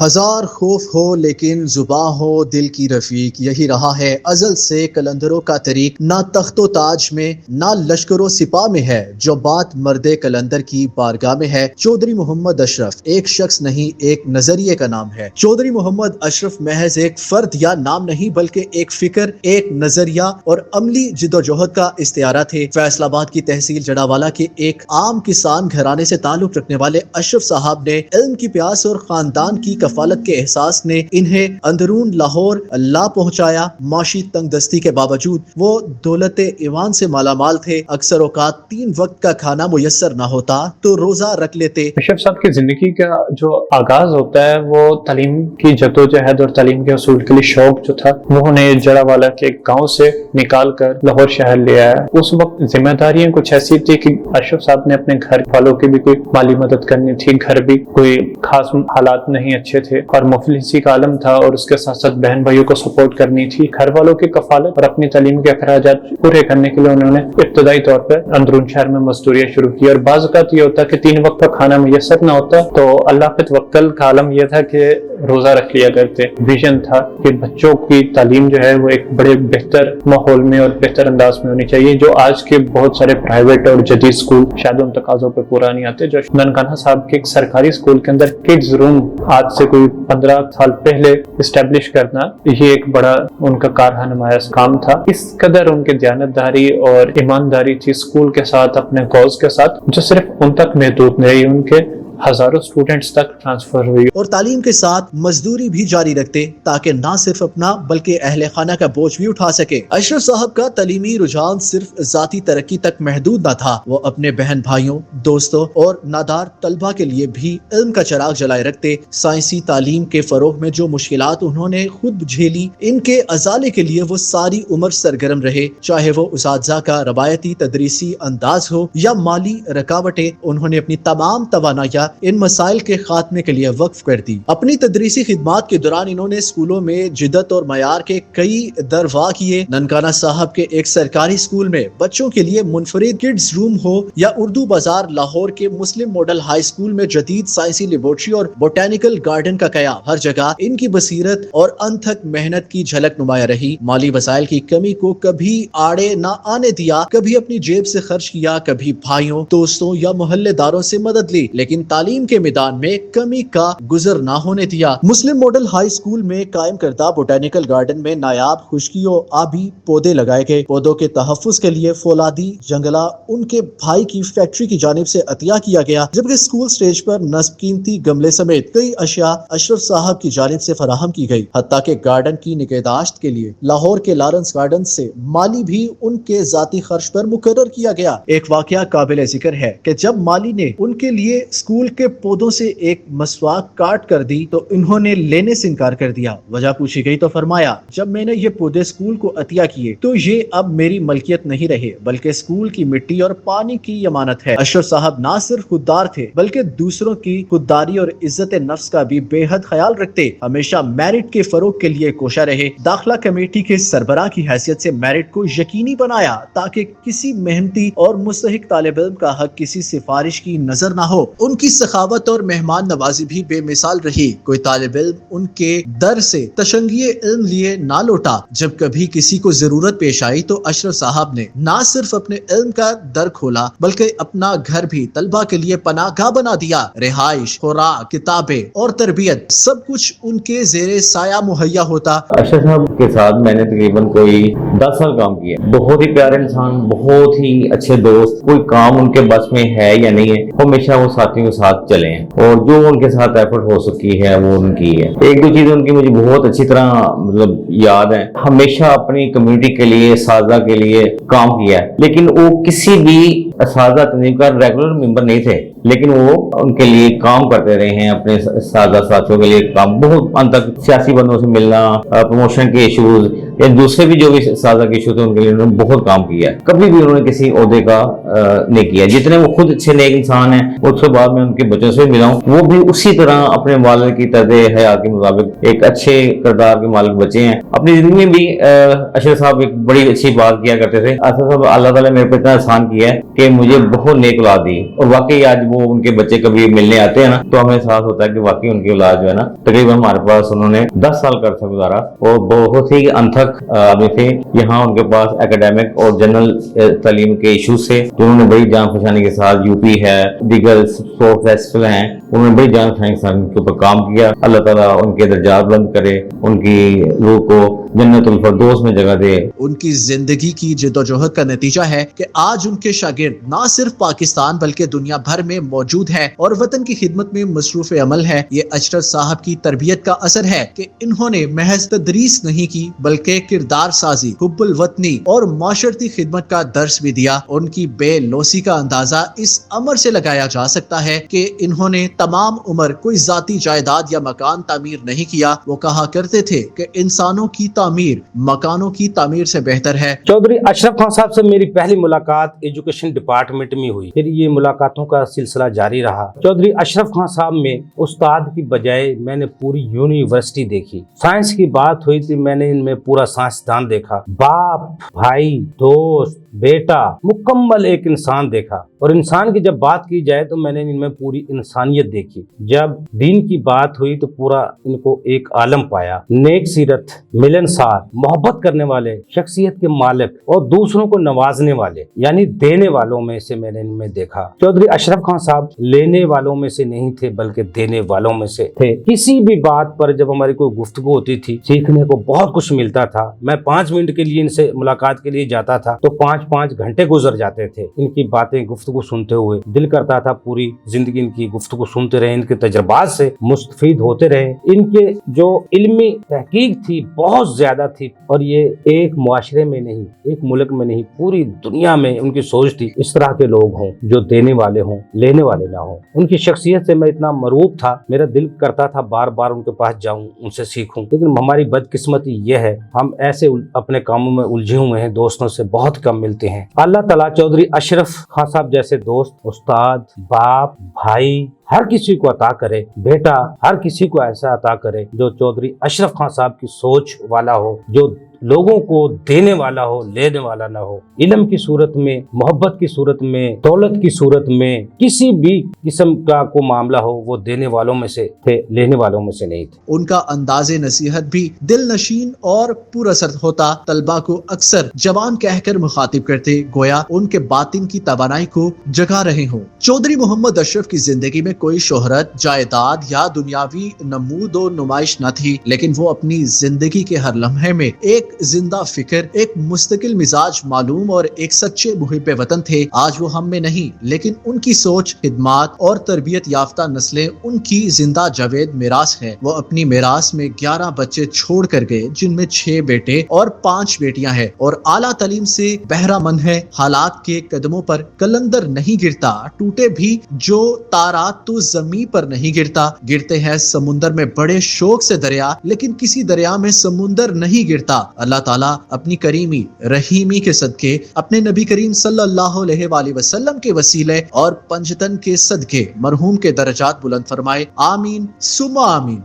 ہزار خوف ہو لیکن زباں ہو دل کی رفیق، یہی رہا ہے ازل سے کلندروں کا طریق۔ نہ تخت و تاج میں نہ لشکر و سپاہ میں ہے، جو بات مرد کلندر کی بارگاہ میں ہے۔ چودھری محمد اشرف ایک شخص نہیں، ایک نظریے کا نام ہے۔ چودھری محمد اشرف محض ایک فرد یا نام نہیں، بلکہ ایک فکر، ایک نظریہ اور عملی جدوجہد کا استعارہ تھے۔ فیصل آباد کی تحصیل جڑاوالا کے ایک عام کسان گھرانے سے تعلق رکھنے والے اشرف صاحب نے علم کی پیاس اور خاندان کی کفالت کے احساس نے انہیں اندرون لاہور لا پہنچایا۔ معاشی تنگ دستی کے باوجود وہ دولت ایوان سے مالا مال تھے۔ اکثر اوقات 3 وقت کا کھانا میسر نہ ہوتا تو روزہ رکھ لیتے۔ اشرف صاحب کی زندگی کا جو آغاز ہوتا ہے وہ تعلیم کی جدوجہد اور تعلیم کے حصول کے لیے شوق جو تھا وہ انہیں جڑاوالا کے گاؤں سے نکال کر لاہور شہر لے آیا۔ اس وقت ذمہ داریاں کچھ ایسی تھی کہ اشرف صاحب نے اپنے گھر والوں کی بھی کوئی مالی مدد کرنی تھی، گھر بھی کوئی خاص حالات نہیں اچھے تھے اور مفلسی کا عالم تھا، اور اس کے ساتھ ساتھ بہن بھائیوں کو سپورٹ کرنی تھی۔ گھر والوں کی کفالت اور اپنی تعلیم کے اخراجات پورے کرنے کے لیے انہوں نے ابتدائی طور پر اندرون شہر میں مزدوریاں شروع کی، اور بعض اوقات یہ ہوتا کہ 3 وقت کا کھانا میسر نہ ہوتا تو اللہ پہ توکل کا عالم یہ تھا کہ روزہ رکھ لیا کرتے۔ ویژن تھا کہ بچوں کی تعلیم جو ہے وہ ایک بڑے بہتر ماحول میں اور بہتر انداز میں ہونی چاہیے، جو آج کے بہت سارے پرائیویٹ اور جدید اسکول شاید ان تقاضوں پہ پورا نہیں آتے۔ جو ننکانہ صاحب کے ایک سرکاری اسکول کے اندر کڈز روم آج سے کوئی 15 سال پہلے اسٹیبلش کرنا، یہ ایک بڑا ان کا کارہ نمایاں کام تھا۔ اس قدر ان کی دیانتداری اور ایمانداری تھی اسکول کے ساتھ، اپنے کاز کے ساتھ، جو صرف ان تک محدود نہیں، ان کے ہزاروں اسٹوڈنٹس تک ٹرانسفر ہوئی۔ اور تعلیم کے ساتھ مزدوری بھی جاری رکھتے تاکہ نہ صرف اپنا بلکہ اہل خانہ کا بوجھ بھی اٹھا سکے۔ اشرف صاحب کا تعلیمی رجحان صرف ذاتی ترقی تک محدود نہ تھا، وہ اپنے بہن بھائیوں، دوستوں اور نادار طلبہ کے لیے بھی علم کا چراغ جلائے رکھتے۔ سائنسی تعلیم کے فروغ میں جو مشکلات انہوں نے خود جھیلی، ان کے ازالے کے لیے وہ ساری عمر سرگرم رہے، چاہے وہ اساتذہ کا روایتی تدریسی انداز ہو یا مالی رکاوٹیں۔ انہوں نے اپنی تمام توانائیاں ان مسائل کے خاتمے کے لیے وقف کر دی۔ اپنی تدریسی خدمات کے دوران انہوں نے اسکولوں میں جدت اور معیار کے کئی دروا کیے۔ ننکانہ صاحب کے ایک سرکاری اسکول میں بچوں کے لیے منفرد کڈز روم ہو یا اردو بازار لاہور کے مسلم ماڈل ہائی اسکول میں جدید سائنسی لیبورٹری اور بوٹینیکل گارڈن کا قیام، ہر جگہ ان کی بصیرت اور انتھک محنت کی جھلک نمایاں رہی۔ مالی وسائل کی کمی کو کبھی آڑے نہ آنے دیا، کبھی اپنی جیب سے خرچ کیا، کبھی بھائیوں، دوستوں یا محلے داروں سے مدد لی، لیکن تعلیم کے میدان میں کمی کا گزر نہ ہونے دیا۔ مسلم ماڈل ہائی اسکول میں قائم کردہ بوٹینیکل گارڈن میں نایاب خشکی و آبی پودے لگائے گئے۔ پودوں کے تحفظ کے لیے فولادی جنگلہ ان کے بھائی کی فیکٹری کی جانب سے عطیہ کیا گیا، جبکہ اسکول سٹیج پر نصب قیمتی گملے سمیت کئی اشیاء اشرف صاحب کی جانب سے فراہم کی گئی، حتیٰ کہ گارڈن کی نگہداشت کے لیے لاہور کے لارنس گارڈن سے مالی بھی ان کے ذاتی خرچ پر مقرر کیا گیا۔ ایک واقعہ قابل ذکر ہے کہ جب مالی نے ان کے لیے اسکول کے پودوں سے ایک مسواک کاٹ کر دی تو انہوں نے لینے سے انکار کر دیا۔ وجہ پوچھی گئی تو فرمایا، جب میں نے یہ پودے اسکول کو عطیہ کیے تو یہ اب میری ملکیت نہیں رہے، بلکہ اسکول کی مٹی اور پانی کی امانت ہے۔ اشرف صاحب نہ صرف خوددار تھے بلکہ دوسروں کی خودداری اور عزت نفس کا بھی بے حد خیال رکھتے۔ ہمیشہ میرٹ کے فروغ کے لیے کوشاں رہے۔ داخلہ کمیٹی کے سربراہ کی حیثیت سے میرٹ کو یقینی بنایا تاکہ کسی محنتی اور مستحق طالب علم کا حق کسی سفارش کی نظر نہ ہو۔ ان کی سخاوت اور مہمان نوازی بھی بے مثال رہی۔ کوئی طالب علم ان کے در سے تشنگی علم لیے نہ لوٹا۔ جب کبھی کسی کو ضرورت پیش آئی تو اشرف صاحب نے نہ صرف اپنے علم کا در کھولا بلکہ اپنا گھر بھی طلبہ کے لیے پناہ گاہ بنا دیا۔ رہائش، خوراک، کتابیں اور تربیت سب کچھ ان کے زیر سایہ مہیا ہوتا۔ اشرف صاحب کے ساتھ میں نے تقریباً کوئی 10 سال کام کیا۔ بہت ہی پیارے انسان، بہت ہی اچھے دوست۔ کوئی کام ان کے بس میں ہے یا نہیں ہے، ہمیشہ وہ ساتھیوں کے ساتھ چلے ہیں، اور جو ان کے ساتھ ایفرٹ ہو سکی ہے وہ ان کی ہے۔ ایک دو چیزیں ان کی مجھے بہت اچھی طرح یاد ہیں۔ ہمیشہ اپنی کمیونٹی کے لیے، اساتذہ کے لیے کام کیا ہے، لیکن وہ کسی بھی اساتذہ تنظیم کا ریگولر ممبر نہیں تھے، لیکن وہ ان کے لیے کام کرتے رہے ہیں، اپنے اساتذہ ساتھیوں کے لیے کام، بہت ان تک سیاسی بندوں سے ملنا، پروموشن کے ایشوز یا دوسرے بھی جو بھی اساتذہ کے ایشو تھے ان کے لیے انہوں نے بہت کام کیا ہے۔ کبھی بھی انہوں نے کسی عہدے کا نہیں کیا۔ جتنے وہ خود اچھے نیک انسان ہیں، اس کے بعد میں ان کے بچوں سے ملا ہوں، وہ بھی اسی طرح اپنے والد کی طرز حیات کے مطابق ایک اچھے کردار کے مالک بچے ہیں۔ اپنی زندگی میں بھی اشرف صاحب ایک بڑی اچھی بات کیا کرتے تھے۔ اشرف صاحب اللہ تعالیٰ نے میرے پہ اتنا احسان کیا ہے کہ کہ مجھے بہت نیک اولاد دی. اور واقعی آج وہ ان کے بچے کبھی ملنے آتے ہیں نا تو ہمیں احساس ہوتا ہے کہ واقعی ان کی اولاد جو ہے نا تقریباً ہمارے پاس انہوں نے 10 سال کا عرصہ گزارا اور بہت ہی انتھک آدمی تھے. یہاں ان کے پاس اکیڈیمک اور جنرل تعلیم کے ایشوز سے انہوں نے بڑی جان پہچانی کے ساتھ UP ہے, دیگر اسپورٹ فیسٹیول ہیں, انہوں نے بڑی جان پہچانی کے ساتھ ان کے اوپر کام کیا. اللہ تعالیٰ ان کے درجات بلند کرے, ان کی روح کو جنت الفردوس میں جگہ دے. ان کی زندگی کی جدوجہد کا نتیجہ ہے کہ آج ان کے شاگرد نہ صرف پاکستان بلکہ دنیا بھر میں موجود ہیں اور وطن کی خدمت میں مصروف عمل ہے. یہ اشرف صاحب کی تربیت کا اثر ہے کہ انہوں نے محض تدریس نہیں کی بلکہ کردار سازی, حب الوطنی اور معاشرتی خدمت کا درس بھی دیا. ان کی بے لوسی کا اندازہ اس امر سے لگایا جا سکتا ہے کہ انہوں نے تمام عمر کوئی ذاتی جائیداد یا مکان تعمیر نہیں کیا. وہ کہا کرتے تھے کہ انسانوں کی تعمیر مکانوں کی تعمیر سے بہتر ہے. چودھری اشرف خان صاحب سے میری پہلی ملاقات ایجوکیشن ڈپارٹمنٹ میں ہوئی, پھر یہ ملاقاتوں کا سلسلہ جاری رہا. چودھری اشرف خان صاحب میں استاد کی بجائے میں نے پوری یونیورسٹی دیکھی. سائنس کی بات ہوئی تھی, میں نے ان میں پورا سائنسدان دیکھا. باپ, بھائی, دوست, بیٹا, مکمل ایک انسان دیکھا. اور انسان کی جب بات کی جائے تو میں نے ان میں پوری انسانیت دیکھی. جب دین کی بات ہوئی تو پورا ان کو ایک عالم پایا. نیک سیرت, ملنسار, محبت کرنے والے, شخصیت کے مالک اور دوسروں کو نوازنے والے یعنی دینے والوں میں سے میں نے ان میں دیکھا. چودھری اشرف خان صاحب لینے والوں میں سے نہیں تھے بلکہ دینے والوں میں سے تھے. کسی بھی بات پر جب ہماری کوئی گفتگو ہوتی تھی سیکھنے کو بہت کچھ ملتا تھا. میں 5 منٹ کے لیے ان سے ملاقات کے لیے جاتا تھا تو 5 گھنٹے گزر جاتے تھے ان کی باتیں گفتگو سنتے ہوئے. دل کرتا تھا پوری زندگی ان کی گفتگو سنتے رہے, ان کے تجربات سے مستفید ہوتے رہے. ان کے جو علمی تحقیق تھی بہت زیادہ تھی اور یہ ایک معاشرے میں نہیں, ایک ملک میں نہیں, پوری دنیا میں ان کی سوچ تھی اس طرح کے لوگ ہوں جو دینے والے ہوں, لینے والے نہ ہوں. ان کی شخصیت سے میں اتنا مرعوب تھا, میرا دل کرتا تھا بار بار ان کے پاس جاؤں, ان سے سیکھوں. لیکن ہماری بدقسمتی یہ ہے ہم ایسے اپنے کاموں میں الجھے ہوئے ہیں, دوستوں سے بہت کم ملتے ہیں. اللہ تعالیٰ چودھری اشرف خان صاحب جیسے دوست, استاد, باپ, بھائی ہر کسی کو عطا کرے, بیٹا ہر کسی کو ایسا عطا کرے جو چودھری اشرف خان صاحب کی سوچ والا ہو, جو لوگوں کو دینے والا ہو, لینے والا نہ ہو. علم کی صورت میں, محبت کی صورت میں, دولت کی صورت میں, کسی بھی قسم کا کوئی معاملہ ہو وہ دینے والوں میں سے تھے, لینے والوں میں سے نہیں تھے. ان کا انداز نصیحت بھی دل نشین اور پر اثر ہوتا. طلبہ کو اکثر جوان کہہ کر مخاطب کرتے گویا ان کے باطن کی توانائی کو جگا رہے ہوں. چودھری محمد اشرف کی زندگی میں کوئی شہرت, جائیداد یا دنیاوی نمود و نمائش نہ تھی, لیکن وہ اپنی زندگی کے ہر لمحے میں ایک زندہ فکر, ایک مستقل مزاج معلوم اور ایک سچے محب وطن تھے. آج وہ ہم میں نہیں لیکن ان کی سوچ, خدمات اور تربیت یافتہ نسلیں ان کی زندہ جاوید میراث ہے. وہ اپنی میراث میں 11 بچے چھوڑ کر گئے جن میں 6 بیٹے اور 5 بیٹیاں ہیں اور اعلیٰ تعلیم سے بہرہ مند ہے. حالات کے قدموں پر قلندر نہیں گرتا, ٹوٹے بھی جو تارات تو زمین پر نہیں گرتا. گرتے ہیں سمندر میں بڑے شوق سے دریا لیکن کسی دریا میں سمندر نہیں گرتا. اللہ تعالیٰ اپنی کریمی رحیمی کے صدقے اپنے نبی کریم صلی اللہ علیہ وآلہ وسلم کے وسیلے اور پنجتن کے صدقے مرحوم کے درجات بلند فرمائے. آمین ثم آمین.